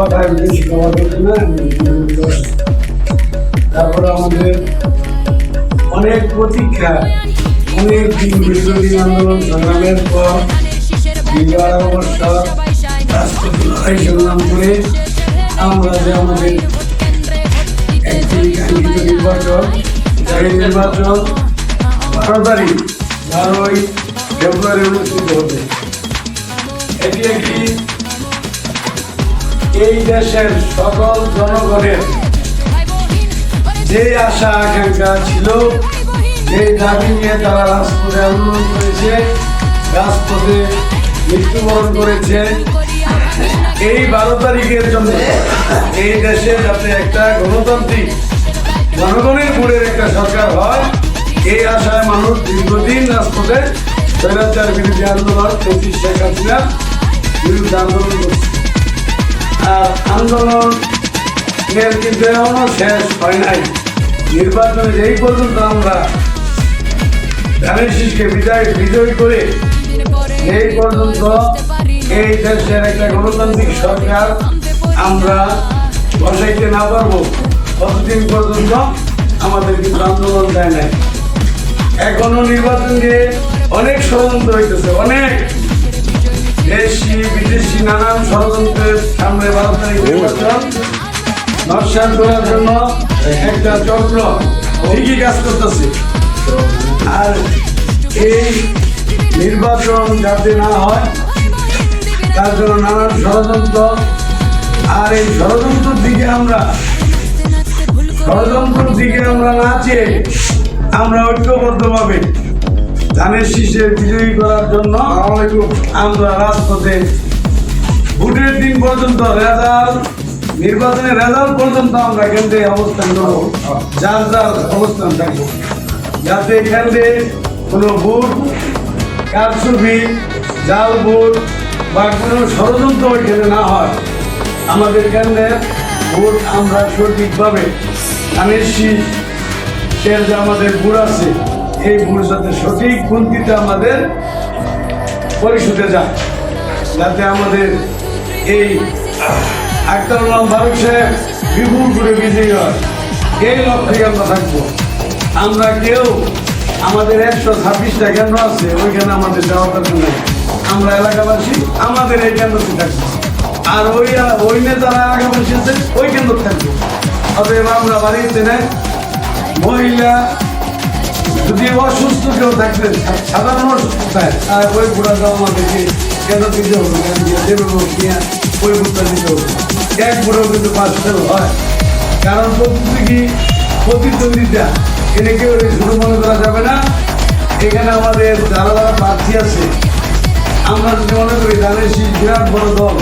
কথায় বেশি খাওয়া যেত না। তারপরে আমাদের অনেক প্রতীক্ষা, অনেক দিন দীর্ঘদিন আন্দোলন সংগ্রামের পর দীর্ঘ 18 বছর রাষ্ট্রপতি লড়াই সংগ্রাম করে আমরা যে আমাদের একটি কাঙ্ক্ষিত নির্বাচন, এই নির্বাচন 12 তারিখ 12ই ফেব্রুয়ারি অনুষ্ঠিত হবে। এটি একটি এই দেশের সকল জনগণের যে আশা আকাঙ্ক্ষা ছিল, যে দাবি নিয়ে তারা রাজপথে আন্দোলন করেছে, রাজপথে মৃত্যুবরণ করেছে, এই 12 তারিখের জন্য এই দেশে যাতে একটা গণতান্ত্রিক জনগণের ভোটের একটা সরকার হয়, এই আশায় মানুষ দীর্ঘদিন রাজপথে স্বৈরাচার বিরোধী আন্দোলন, শেখ হাসিনার বিরুদ্ধে আন্দোলন করছে। আর আন্দোলন কিন্তু এখনো শেষ হয় নাই। নির্বাচনে যেই পর্যন্ত আমরা ধানের শীষকে বিজয় করে এই পর্যন্ত এই দেশের একটা গণতান্ত্রিক সরকার আমরা বসাইতে না পারবো, ততদিন পর্যন্ত আমাদের কিন্তু আন্দোলন দেয় নাই। এখনো নির্বাচন দিয়ে অনেক ষড়যন্ত্র হইতেছে, অনেক দেশি বিদেশি নানান ষড়যন্ত্রের সামনে 12 তারিখ নির্বাচন নস্যাৎ করার জন্য একটা চক্র ঠিকই কাজ করতেছে। আর এই নির্বাচন যাতে না হয় তার জন্য নানান ষড়যন্ত্র, আর এই ষড়যন্ত্রের দিকে আমরা না চেয়ে আমরা ঐক্যবদ্ধভাবে ধানের শীষে বিজয়ী করার জন্য আমরা রাজপথে ভোটের দিন পর্যন্ত নির্বাচনের রেজাল্ট পর্যন্ত আমরা কেন্দ্রে অবস্থান করবো, যার অবস্থান থাকবো, যাতে কেন্দ্রে কোনো ভোট কারচুপি, জাল ভোট বা কোনো ষড়যন্ত্র ওইখানে না হয়। আমাদের কেন্দ্রে ভোট আমরা সঠিকভাবে ধানের শীষের যে আমাদের ভোট আছে, এই ভোট যাতে সঠিক গণতিতে আমাদের পরিশোধে যায়, যাতে আমাদের এই আখতারুল আলম ফারুক সাহেব বিপুল করে বিজয়ী হয়, এই লক্ষ্যে আমরা থাকবো। আমরা কেউ আমাদের 126টা কেন্দ্র আছে, ওইখানে আমাদের যাওয়ার দরকার নেই। আমরা এলাকাবাসী আমাদের এই কেন্দ্রতে থাকবো, আর ওই নেতারা এলাকাবাসী আছে ওই কেন্দ্র থাকবো। অতএব আমরা বাড়িতে নেই, মহিলা যদি অসুস্থ কেউ থাকবে, সাধারণ অসুস্থতায় ওই ঘোরা যাওয়া আমাদেরকে কেন্দ্র দিতে হবে, ওই ভোটটা দিতে হবে। এক ভোটেও কিন্তু 5 ফেল হয়, কারণ প্রতিদ্বন্দ্বিতা এনে কেউ শুরু মনে করা যাবে না। এখানে আমাদের যারা প্রার্থী আছে, আমরা যদি মনে করি ধানের শীষ বিরাট বড় দল,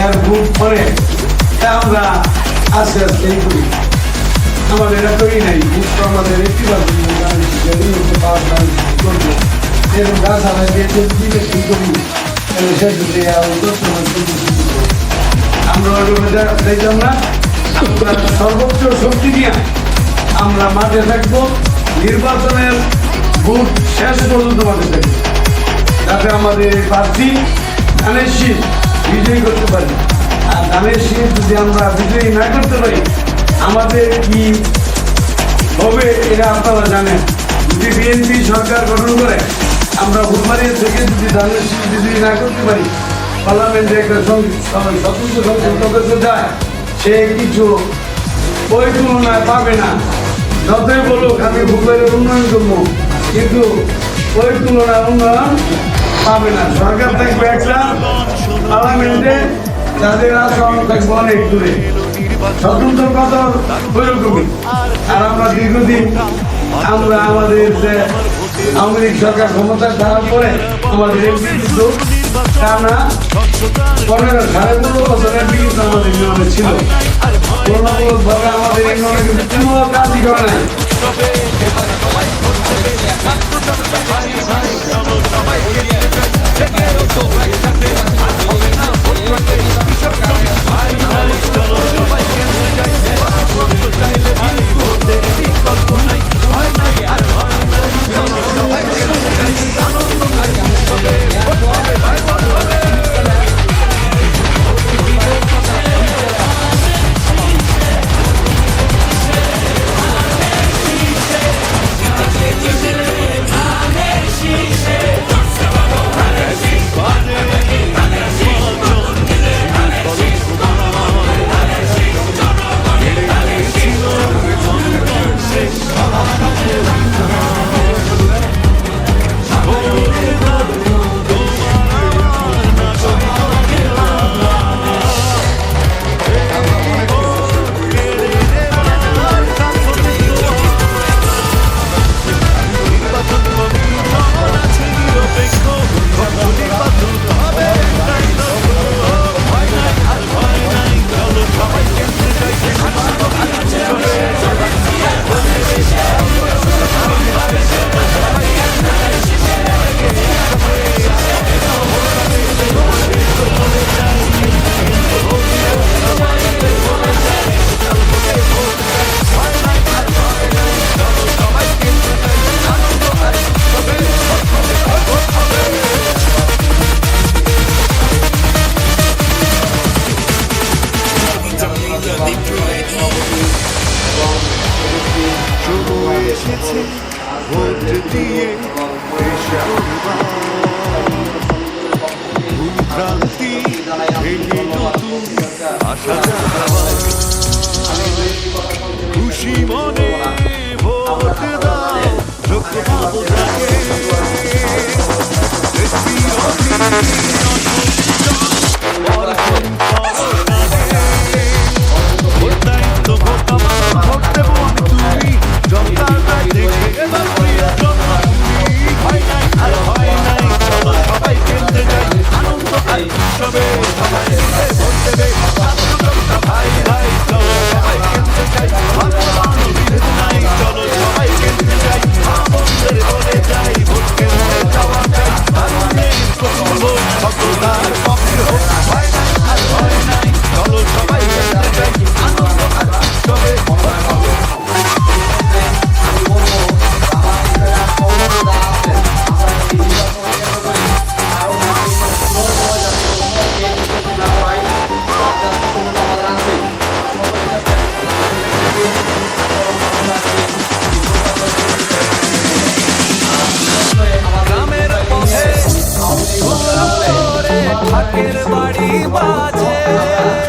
এর ভোট পরে আমরা আস্তে আস্তে এই করি, আমাদের এটা তৈরি নাই। ভোট আমাদের একটি গাছ আমরা দেখলাম না, সর্বোচ্চ শক্তি নিয়ে আমরা মাঠে থাকবো, নির্বাচনের ভোট শেষ পর্যন্ত মাঠে থাকবো, যাতে আমাদের প্রার্থী ধানের শীষ বিজয়ী করতে পারি। আর ধানের শীষ যদি আমরা বিজয়ী না করতে পারি, আমাদের কি হবে এটা আপনারা জানেন। যদি বিএনপি সরকার গঠন করে আমরা ভোটবাড়িয়া থেকে যদি ধানের শীষ বিজয়ী না করতে পারি, পার্লামেন্টে একটা স্বতন্ত্র সংসদ সদস্য যায়, সে কিছু ওই তুলনায় পাবে না। যতই বলুক আমি ভূপের উন্নয়ন করবো, কিন্তু ওই তুলনায় উন্নয়ন পাবে না। সরকার থাকবে একটা, পার্লামেন্টে তাদের আসন থাকবে অনেক দূরে, স্বতন্ত্র কদর ওইরকমই। আর আমরা দীর্ঘদিন আমরা আমাদের যে আওয়ামী লীগ সরকার ক্ষমতায় থাকার পরে আমাদের এমপি কিন্তু টানা 15-15.5 বছরের কিন্তু আমাদের নিয়মে ছিল। তুলনামূলকভাবে আমাদের এই নিয়মে কিন্তু কোনো কাজই করে নাই।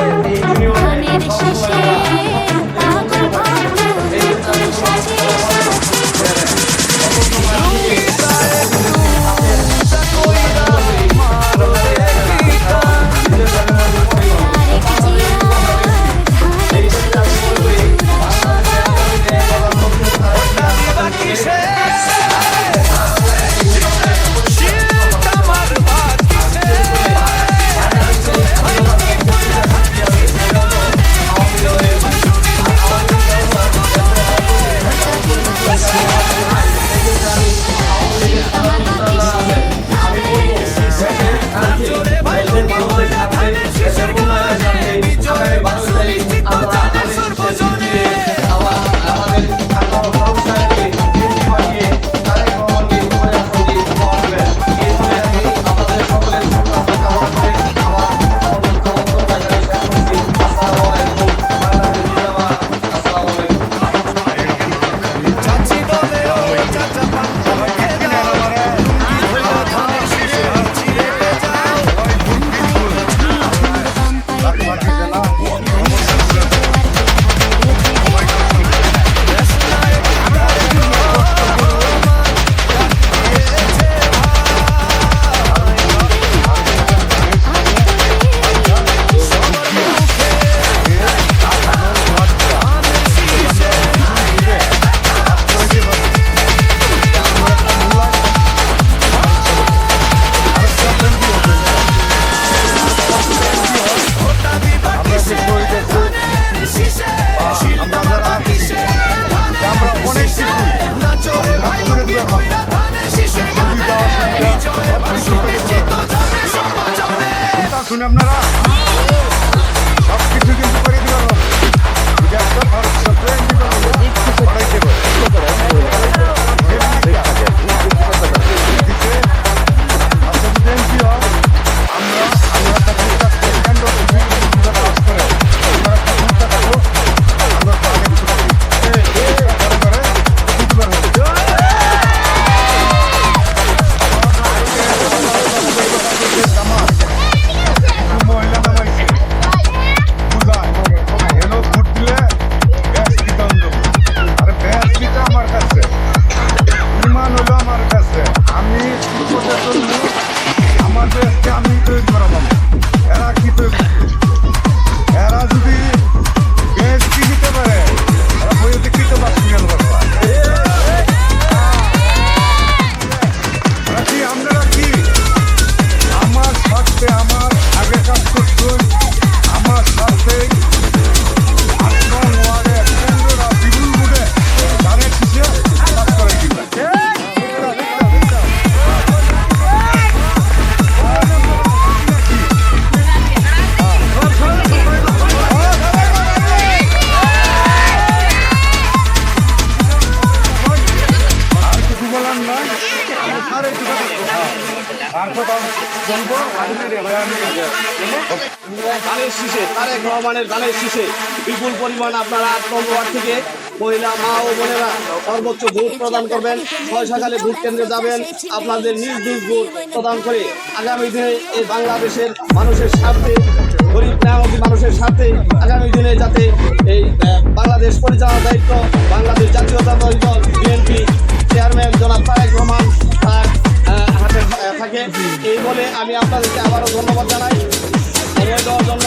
ধানের শীষে পাগল ভক্ত নতুন সাজে শুনে আপনারা সব কিছু কিন্তু করে দিলাম যদি একটা ভারত সরকার পড়াইতে ধানের শীষে তারেক রহমানের ধানের শীষে বিপুল পরিমাণ আপনারা ৮ নম্বর ওয়ার্ড থেকে মহিলা মা ও বোনেরা সর্বোচ্চ ভোট প্রদান করবেন। ৬ সকালে ভোট কেন্দ্রে যাবেন, আপনাদের নিজ ভোট প্রদান করে আগামী দিনে এই বাংলাদেশের মানুষের স্বার্থে, গরিব মেহনতি মানুষের স্বার্থে আগামী দিনে যাতে এই বাংলাদেশ পরিচালনার দায়িত্ব বাংলাদেশ জাতীয়তাবাদী দল বিএনপি চেয়ারম্যান জনাব তারেক রহমান তার হাতে থাকে, এই বলে আমি আপনাদেরকে আবারও ধন্যবাদ জানাই সময় দেওয়ার জন্য।